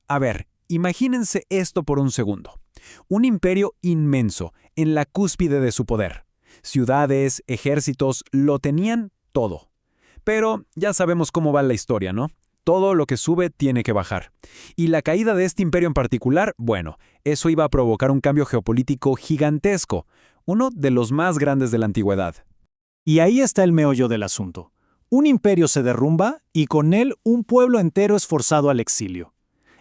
A ver, imagínense esto por un segundo. Un imperio inmenso, en la cúspide de su poder. Ciudades, ejércitos, lo tenían todo. Pero ya sabemos cómo va la historia, ¿no? Todo lo que sube tiene que bajar. Y la caída de este imperio en particular, bueno, eso iba a provocar un cambio geopolítico gigantesco, uno de los más grandes de la antigüedad. Y ahí está el meollo del asunto. Un imperio se derrumba y con él un pueblo entero es forzado al exilio.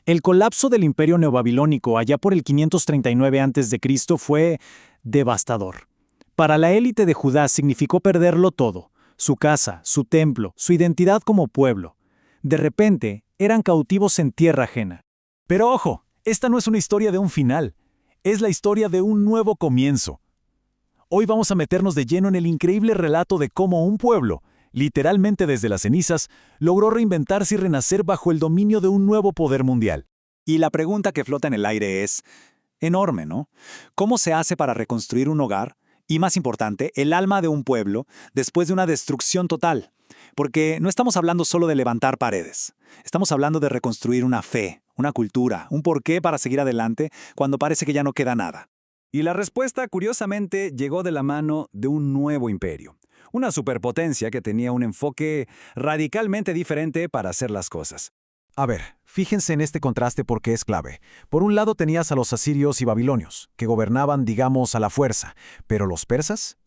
El colapso del imperio neobabilónico allá por el 539 a.C. fue devastador. Para la élite de Judá significó perderlo todo: su casa, su templo, su identidad como pueblo. De repente, eran cautivos en tierra ajena. Pero ojo, esta no es una historia de un final, es la historia de un nuevo comienzo. Hoy vamos a meternos de lleno en el increíble relato de cómo un pueblo, literalmente desde las cenizas, logró reinventarse y renacer bajo el dominio de un nuevo poder mundial. Y la pregunta que flota en el aire es enorme, ¿no? ¿Cómo se hace para reconstruir un hogar? Y más importante, el alma de un pueblo después de una destrucción total. Porque no estamos hablando solo de levantar paredes. Estamos hablando de reconstruir una fe, una cultura, un porqué para seguir adelante cuando parece que ya no queda nada. Y la respuesta, curiosamente, llegó de la mano de un nuevo imperio. Una superpotencia que tenía un enfoque radicalmente diferente para hacer las cosas. A ver, fíjense en este contraste porque es clave. Por un lado tenías a los asirios y babilonios, que gobernaban, digamos, a la fuerza. Pero los persas,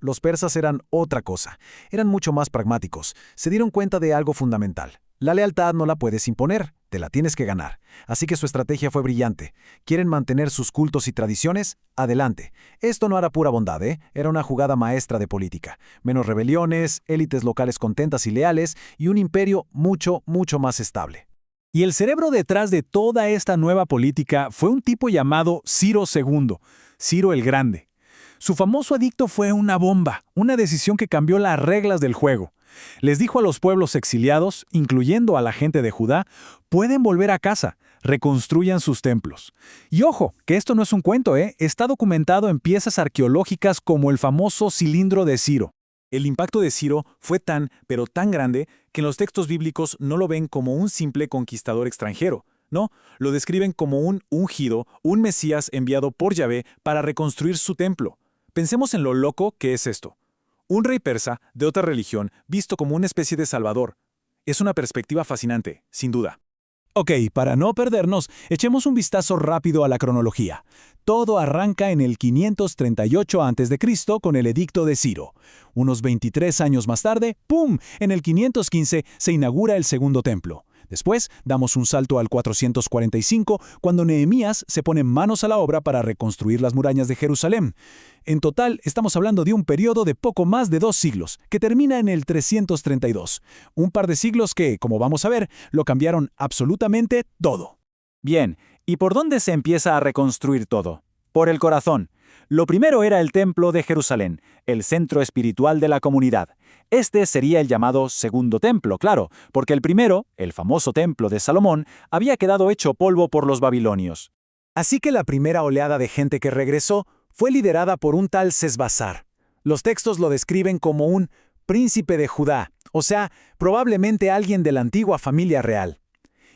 los persas eran otra cosa. Eran mucho más pragmáticos. Se dieron cuenta de algo fundamental. La lealtad no la puedes imponer, te la tienes que ganar. Así que su estrategia fue brillante. ¿Quieren mantener sus cultos y tradiciones? Adelante. Esto no era pura bondad, ¿eh? Era una jugada maestra de política. Menos rebeliones, élites locales contentas y leales, y un imperio mucho, mucho más estable. Y el cerebro detrás de toda esta nueva política fue un tipo llamado Ciro II, Ciro el Grande. Su famoso edicto fue una bomba, una decisión que cambió las reglas del juego. Les dijo a los pueblos exiliados, incluyendo a la gente de Judá, pueden volver a casa, reconstruyan sus templos. Y ojo, que esto no es un cuento, está documentado en piezas arqueológicas como el famoso cilindro de Ciro. El impacto de Ciro fue tan, pero tan grande, que en los textos bíblicos no lo ven como un simple conquistador extranjero. No, lo describen como un ungido, un Mesías enviado por Yahvé para reconstruir su templo. Pensemos en lo loco que es esto. Un rey persa de otra religión visto como una especie de salvador. Es una perspectiva fascinante, sin duda. Ok, para no perdernos, echemos un vistazo rápido a la cronología. Todo arranca en el 538 a.C. con el edicto de Ciro. Unos 23 años más tarde, ¡pum!, en el 515 se inaugura el segundo templo. Después, damos un salto al 445, cuando Nehemías se pone manos a la obra para reconstruir las murallas de Jerusalén. En total, estamos hablando de un periodo de poco más de 2 siglos, que termina en el 332. Un par de siglos que, como vamos a ver, lo cambiaron absolutamente todo. Bien, ¿y por dónde se empieza a reconstruir todo? Por el corazón. Lo primero era el templo de Jerusalén, el centro espiritual de la comunidad. Este sería el llamado segundo templo, claro, porque el primero, el famoso templo de Salomón, había quedado hecho polvo por los babilonios. Así que la primera oleada de gente que regresó fue liderada por un tal Sesbazar. Los textos lo describen como un príncipe de Judá, o sea, probablemente alguien de la antigua familia real.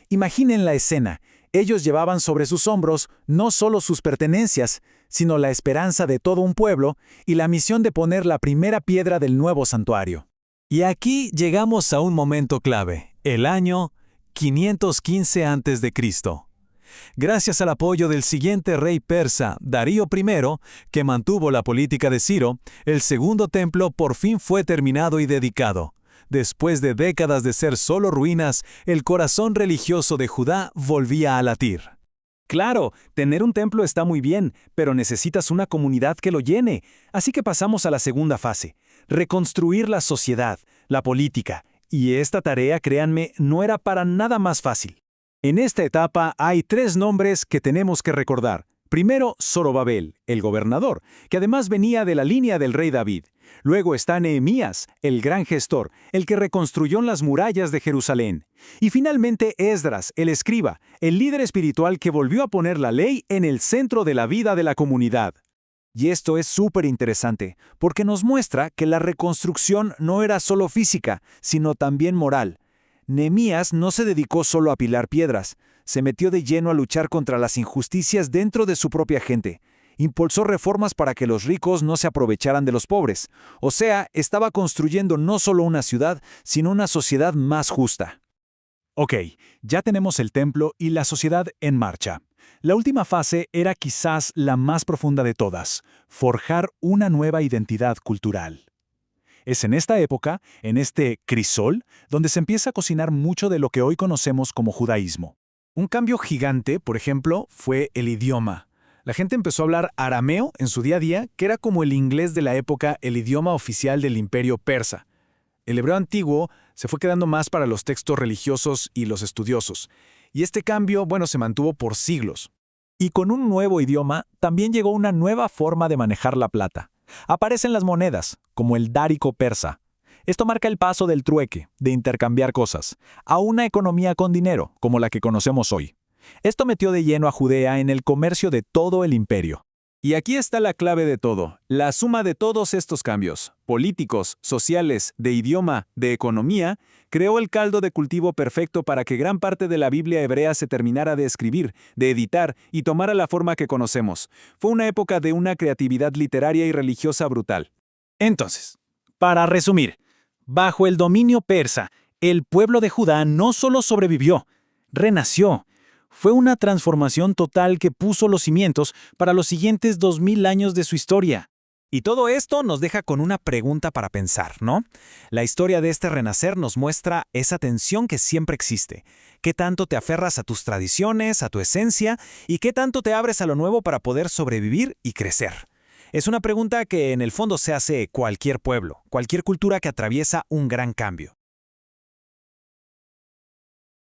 Imaginen la escena. Ellos llevaban sobre sus hombros no solo sus pertenencias, sino la esperanza de todo un pueblo y la misión de poner la primera piedra del nuevo santuario. Y aquí llegamos a un momento clave, el año 515 a.C. Gracias al apoyo del siguiente rey persa, Darío I, que mantuvo la política de Ciro, el segundo templo por fin fue terminado y dedicado. Después de décadas de ser solo ruinas, el corazón religioso de Judá volvía a latir. Claro, tener un templo está muy bien, pero necesitas una comunidad que lo llene. Así que pasamos a la segunda fase, reconstruir la sociedad, la política. Y esta tarea, créanme, no era para nada más fácil. En esta etapa hay 3 nombres que tenemos que recordar. Primero, Zorobabel, el gobernador, que además venía de la línea del rey David. Luego está Nehemías, el gran gestor, el que reconstruyó las murallas de Jerusalén. Y finalmente Esdras, el escriba, el líder espiritual que volvió a poner la ley en el centro de la vida de la comunidad. Y esto es súper interesante, porque nos muestra que la reconstrucción no era solo física, sino también moral. Nehemías no se dedicó solo a apilar piedras, se metió de lleno a luchar contra las injusticias dentro de su propia gente. Impulsó reformas para que los ricos no se aprovecharan de los pobres. O sea, estaba construyendo no solo una ciudad, sino una sociedad más justa. Ok, ya tenemos el templo y la sociedad en marcha. La última fase era quizás la más profunda de todas, forjar una nueva identidad cultural. Es en esta época, en este crisol, donde se empieza a cocinar mucho de lo que hoy conocemos como judaísmo. Un cambio gigante, por ejemplo, fue el idioma. La gente empezó a hablar arameo en su día a día, que era como el inglés de la época, el idioma oficial del imperio persa. El hebreo antiguo se fue quedando más para los textos religiosos y los estudiosos. Y este cambio, se mantuvo por siglos. Y con un nuevo idioma, también llegó una nueva forma de manejar la plata. Aparecen las monedas, como el dárico persa. Esto marca el paso del trueque, de intercambiar cosas, a una economía con dinero, como la que conocemos hoy. Esto metió de lleno a Judea en el comercio de todo el imperio. Y aquí está la clave de todo, la suma de todos estos cambios, políticos, sociales, de idioma, de economía, creó el caldo de cultivo perfecto para que gran parte de la Biblia hebrea se terminara de escribir, de editar y tomara la forma que conocemos. Fue una época de una creatividad literaria y religiosa brutal. Entonces, para resumir, bajo el dominio persa, el pueblo de Judá no solo sobrevivió, renació. Fue una transformación total que puso los cimientos para los siguientes 2000 años de su historia. Y todo esto nos deja con una pregunta para pensar, ¿no? La historia de este renacer nos muestra esa tensión que siempre existe. ¿Qué tanto te aferras a tus tradiciones, a tu esencia, y qué tanto te abres a lo nuevo para poder sobrevivir y crecer? Es una pregunta que en el fondo se hace cualquier pueblo, cualquier cultura que atraviesa un gran cambio.